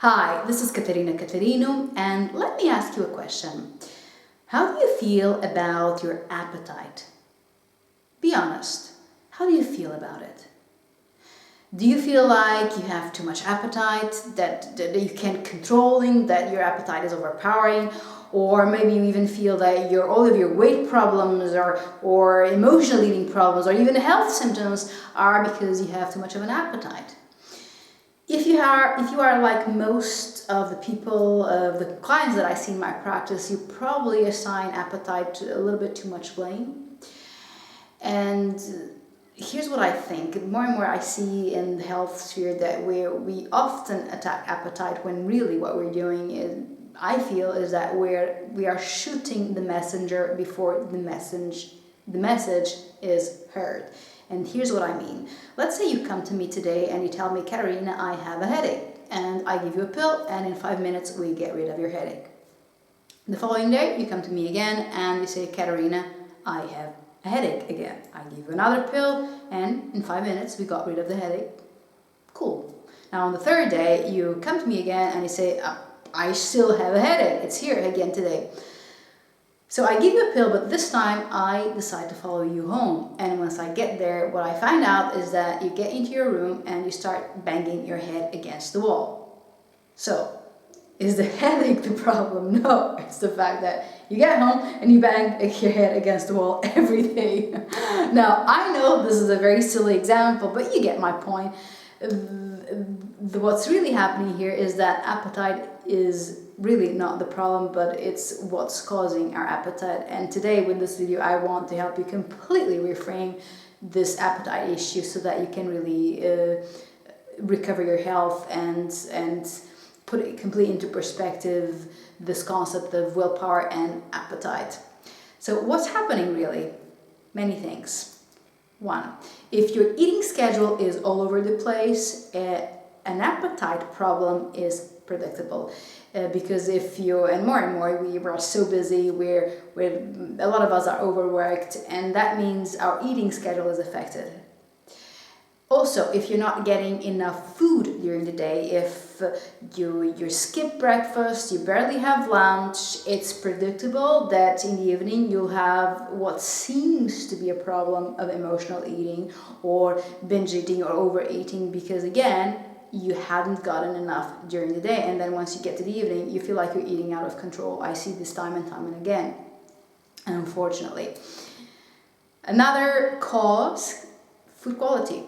Hi, this is Katerina Caterino, and let me ask you a question. How do you feel about your appetite? Be honest. How do you feel about it? Do you feel like you have too much appetite, that you can't controlling, that your appetite is overpowering, or maybe you even feel that all of your weight problems or emotional eating problems or even health symptoms are because you have too much of an appetite? If you are like most of the people, of the clients that I see in my practice, you probably assign appetite a little bit too much blame. And here's what I think. More and more I see in the health sphere that we often attack appetite when really what we're doing is, I feel, is that we are shooting the messenger before the message is heard. And here's what I mean. Let's say you come to me today and you tell me, Katerina, I have a headache. And I give you a pill, and in 5 minutes we get rid of your headache. The following day you come to me again and you say, Katerina, I have a headache again. I give you another pill, and in 5 minutes we got rid of the headache. Cool. Now on the third day you come to me again and you say, I still have a headache. It's here again today. So I give you a pill, but this time I decide to follow you home. And once I get there, what I find out is that you get into your room and you start banging your head against the wall. So, is the headache the problem? No, it's the fact that you get home and you bang your head against the wall every day. Now, I know this is a very silly example, but you get my point. What's really happening here is that appetite is really not the problem, but it's what's causing our appetite. And today with this video I want to help you completely reframe this appetite issue so that you can really recover your health and put it completely into perspective, this concept of willpower and appetite. So what's happening really? Many things. One, if your eating schedule is all over the place, an appetite problem is predictable. Because if you, and more, we are so busy, we're a lot of us are overworked, and that means our eating schedule is affected. Also, if you're not getting enough food during the day, if you skip breakfast, you barely have lunch, it's predictable that in the evening you'll have what seems to be a problem of emotional eating or binge eating or overeating, because again, you hadn't gotten enough during the day, and then once you get to the evening you feel like you're eating out of control. I see this time and again, unfortunately. Another cause, food quality.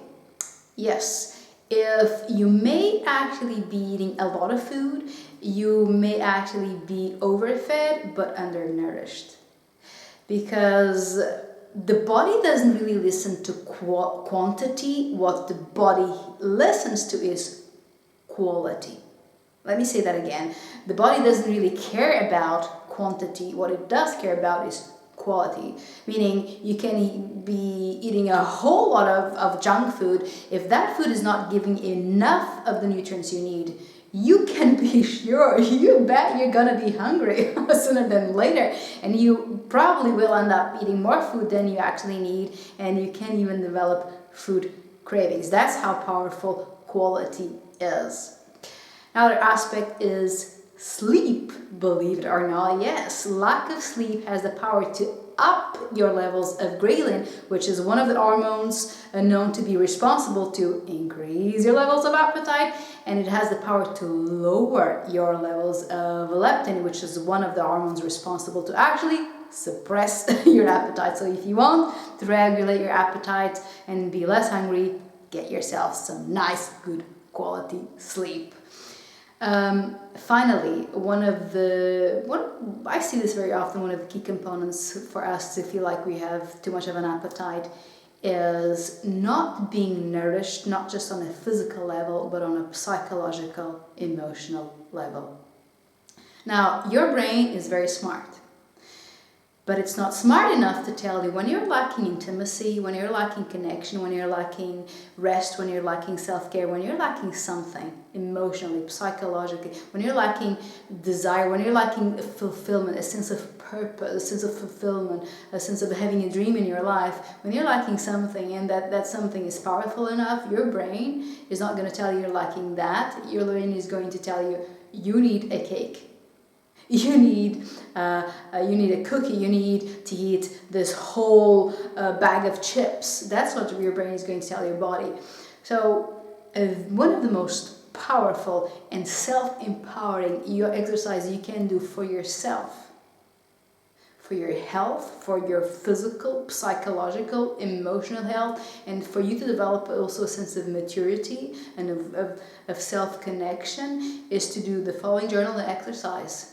Yes, if you may actually be eating a lot of food, you may actually be overfed but undernourished, because the body doesn't really listen to quantity. What the body listens to is quality. Let me say that again. The body doesn't really care about quantity. What it does care about is quality. Meaning you can be eating a whole lot of junk food. If that food is not giving enough of the nutrients you need, you can be sure, you bet you're gonna be hungry sooner than later, and you probably will end up eating more food than you actually need, and you can even develop food cravings. That's how powerful quality is. Another aspect is sleep, believe it or not. Yes, lack of sleep has the power to up your levels of ghrelin, which is one of the hormones known to be responsible to increase your levels of appetite, and it has the power to lower your levels of leptin, which is one of the hormones responsible to actually suppress your appetite. So if you want to regulate your appetite and be less hungry, get yourself some nice, good quality sleep. Finally, I see this very often, one of the key components for us to feel like we have too much of an appetite is not being nourished, not just on a physical level, but on a psychological, emotional level. Now, your brain is very smart. But it's not smart enough to tell you when you're lacking intimacy, when you're lacking connection, when you're lacking rest, when you're lacking self-care, when you're lacking something emotionally, psychologically, when you're lacking desire, when you're lacking fulfillment, a sense of purpose, a sense of fulfillment, a sense of having a dream in your life, when you're lacking something and that something is powerful enough, your brain is not going to tell you you're lacking that. Your brain is going to tell you, you need a cake. You need a cookie. You need to eat this whole bag of chips. That's what your brain is going to tell your body. So one of the most powerful and self-empowering exercise you can do for yourself, for your health, for your physical, psychological, emotional health, and for you to develop also a sense of maturity and of self-connection, is to do the following journal exercise.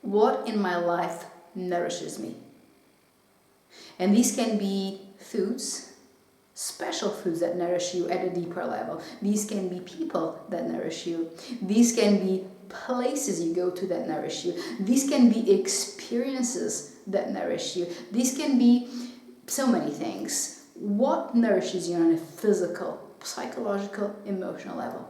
What in my life nourishes me? And these can be foods, special foods that nourish you at a deeper level. These can be people that nourish you. These can be places you go to that nourish you. These can be experiences that nourish you. These can be so many things. What nourishes you on a physical, psychological, emotional level?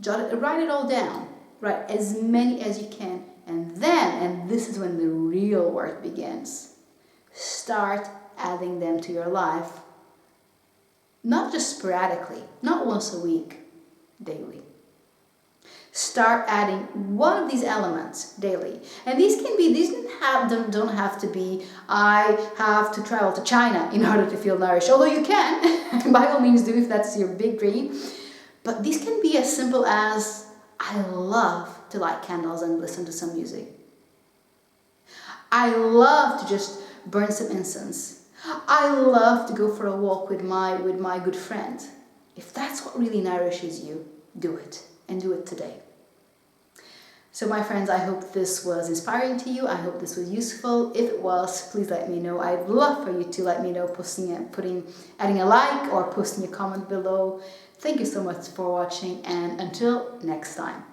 Write it all down. Write as many as you can. And then, and this is when the real work begins, start adding them to your life. Not just sporadically, not once a week, daily. Start adding one of these elements daily. And these don't have to be, I have to travel to China in order to feel nourished. Although you can, by all means do if that's your big dream. But these can be as simple as, I love to light candles and listen to some music. I love to just burn some incense. I love to go for a walk with my good friend. If that's what really nourishes you, do it, and do it today. So my friends, I hope this was inspiring to you. I hope this was useful. If it was, please let me know. I'd love for you to let me know, adding a like or posting a comment below. Thank you so much for watching, and until next time.